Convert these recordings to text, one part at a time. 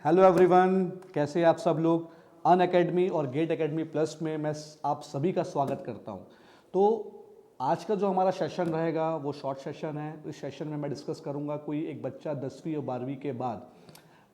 Hello everyone, कैसे आप सब लोग। अन अकेडमी और गेट अकेडमी प्लस में मैं आप सभी का स्वागत करता हूं। तो आज का जो हमारा सेशन रहेगा वो शॉर्ट सेशन है। इस सेशन में मैं डिस्कस करूंगा कोई एक बच्चा 10वीं और 12वीं के बाद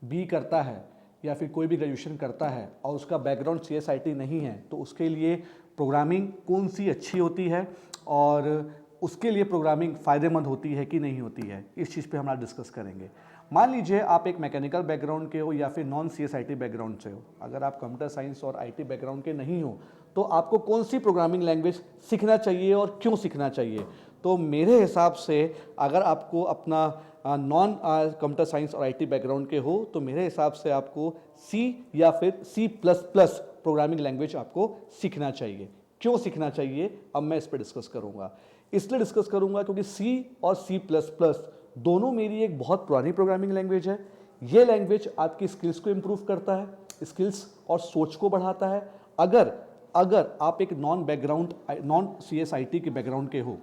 बी करता है या फिर कोई भी ग्रेजुएशन करता है और उसका बैकग्राउंड CSIT नहीं है, तो उसके लिए प्रोग्रामिंग कौन सी अच्छी होती है और उसके लिए प्रोग्रामिंग फ़ायदेमंद होती है कि नहीं होती है, इस चीज़ पे हम आज डिस्कस करेंगे। मान लीजिए आप एक मैकेनिकल बैकग्राउंड के हो या फिर नॉन CSIT बैकग्राउंड से हो। अगर आप कंप्यूटर साइंस और IT बैकग्राउंड के नहीं हो तो आपको कौन सी प्रोग्रामिंग लैंग्वेज सीखना चाहिए और क्यों सीखना चाहिए। तो मेरे हिसाब से अगर आपको अपना नॉन कंप्यूटर साइंस और IT बैकग्राउंड के हो तो मेरे हिसाब से आपको C या फिर C++ प्रोग्रामिंग लैंग्वेज आपको सीखना चाहिए। क्यों सीखना चाहिए अब मैं इस पर डिस्कस करूंगा। इसलिए डिस्कस करूंगा क्योंकि C और C++ दोनों मेरी एक बहुत पुरानी प्रोग्रामिंग लैंग्वेज है। ये लैंग्वेज आपकी स्किल्स को इम्प्रूव करता है, स्किल्स और सोच को बढ़ाता है। अगर अगर आप एक नॉन CSIT के बैकग्राउंड के हो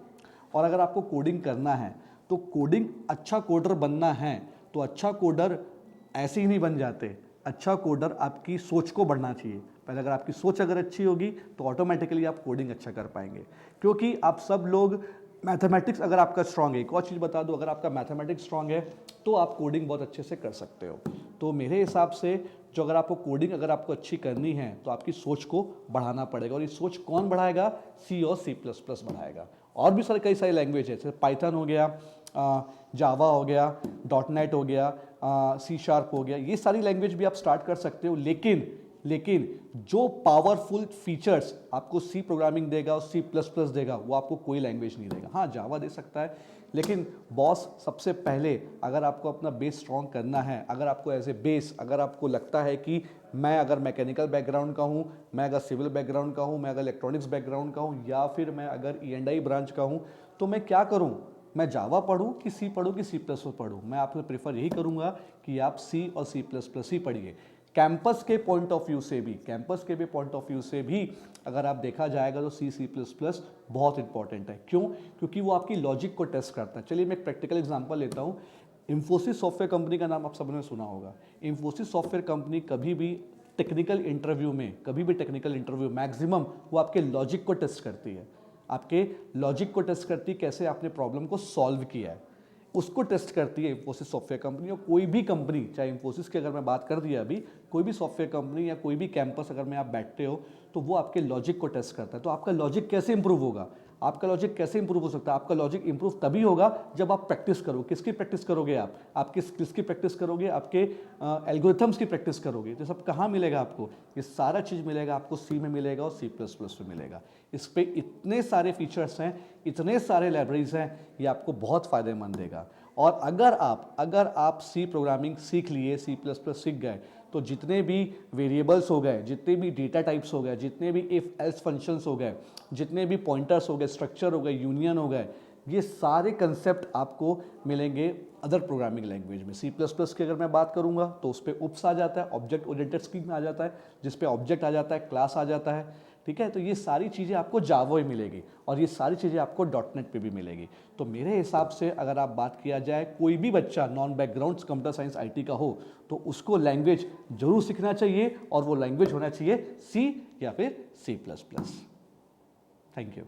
और अगर आपको कोडिंग करना है तो कोडिंग अच्छा कोडर बनना है तो अच्छा कोडर ऐसे ही नहीं बन जाते। अच्छा कोडर आपकी सोच को बढ़ना चाहिए। पहले अगर आपकी सोच अगर अच्छी होगी तो ऑटोमेटिकली आप कोडिंग अच्छा कर पाएंगे, क्योंकि आप सब लोग मैथमेटिक्स अगर आपका स्ट्रांग है, एक और चीज़ बता दूं, अगर आपका मैथमेटिक्स स्ट्रांग है तो आप कोडिंग बहुत अच्छे से कर सकते हो। तो मेरे हिसाब से जो अगर आपको कोडिंग अगर आपको अच्छी करनी है तो आपकी सोच को बढ़ाना पड़ेगा। और ये सोच कौन बढ़ाएगा? C और C++ बढ़ाएगा। और भी कई सारी लैंग्वेज है, जैसे पाइथन हो गया, जावा हो गया, .NET हो गया, C# हो गया। ये सारी लैंग्वेज भी आप स्टार्ट कर सकते हो, लेकिन जो पावरफुल फीचर्स आपको C प्रोग्रामिंग देगा और C++ देगा वो आपको कोई लैंग्वेज नहीं देगा। हाँ, जावा दे सकता है, लेकिन बॉस सबसे पहले अगर आपको अपना बेस स्ट्रॉन्ग करना है, अगर आपको एज ए बेस अगर आपको लगता है कि मैं अगर मैकेनिकल बैकग्राउंड का हूँ, मैं अगर सिविल बैकग्राउंड का हूँ, मैं अगर इलेक्ट्रॉनिक्स बैकग्राउंड का हूँ या फिर मैं अगर E&I ब्रांच का हूँ, तो मैं क्या करूँ? मैं जावा पढ़ूँ कि C पढ़ूँ कि C++ पढ़ूँ? मैं आपको प्रेफर यही करूँगा कि आप C और C++ ही पढ़िए। कैंपस के पॉइंट ऑफ व्यू से भी अगर आप देखा जाएगा तो C++ बहुत इंपॉर्टेंट है। क्यों? क्योंकि वो आपकी लॉजिक को टेस्ट करता है। चलिए मैं एक प्रैक्टिकल एग्जांपल लेता हूँ। इंफोसिस सॉफ्टवेयर कंपनी का नाम आप सबने सुना होगा। इंफोसिस सॉफ्टवेयर कंपनी कभी भी टेक्निकल इंटरव्यू मैक्सिमम वो आपके लॉजिक को टेस्ट करती है। आपके लॉजिक को टेस्ट करती है, कैसे आपने प्रॉब्लम को सॉल्व किया है, उसको टेस्ट करती है इंफोसिस सॉफ्टवेयर कंपनी। और कोई भी कंपनी, चाहे इंफोसिस की अगर मैं बात कर दिया अभी, कोई भी सॉफ्टवेयर कंपनी या कोई भी कैंपस अगर में आप बैठते हो तो वो आपके लॉजिक को टेस्ट करता है। तो आपका लॉजिक कैसे इंप्रूव होगा? आपका लॉजिक कैसे इंप्रूव हो सकता है? आपका लॉजिक इंप्रूव तभी होगा जब आप प्रैक्टिस करो। किसकी प्रैक्टिस करोगे? आप आपके स्किल्स की प्रैक्टिस करोगे, आपके एल्गोरिथम्स की प्रैक्टिस करोगे। तो सब कहाँ मिलेगा आपको? ये सारा चीज़ मिलेगा आपको C में मिलेगा और C++ में मिलेगा। इस पे इतने सारे फीचर्स हैं, इतने सारे लाइब्रेरीज हैं, ये आपको बहुत फ़ायदेमंद देगा। और अगर आप C प्रोग्रामिंग सीख लिए, C++ सीख गए, तो जितने भी वेरिएबल्स हो गए, जितने भी डेटा टाइप्स हो गए, जितने भी इफ एल्स फंक्शंस हो गए, जितने भी पॉइंटर्स हो गए, स्ट्रक्चर हो गए, यूनियन हो गए, ये सारे कंसेप्ट आपको मिलेंगे अदर प्रोग्रामिंग लैंग्वेज में। C++ की अगर मैं बात करूंगा तो उस पर UPS आ जाता है, ऑब्जेक्ट ओरिएंटेड स्कीम आ जाता है, जिस पे ऑब्जेक्ट आ जाता है, क्लास आ जाता है। ठीक है, तो ये सारी चीज़ें आपको जावा में मिलेगी और ये सारी चीज़ें आपको .NET पे भी मिलेगी। तो मेरे हिसाब से अगर आप बात किया जाए, कोई भी बच्चा non background computer science IT का हो तो उसको लैंग्वेज जरूर सीखना चाहिए और वो लैंग्वेज होना चाहिए C या फिर C++। Thank you.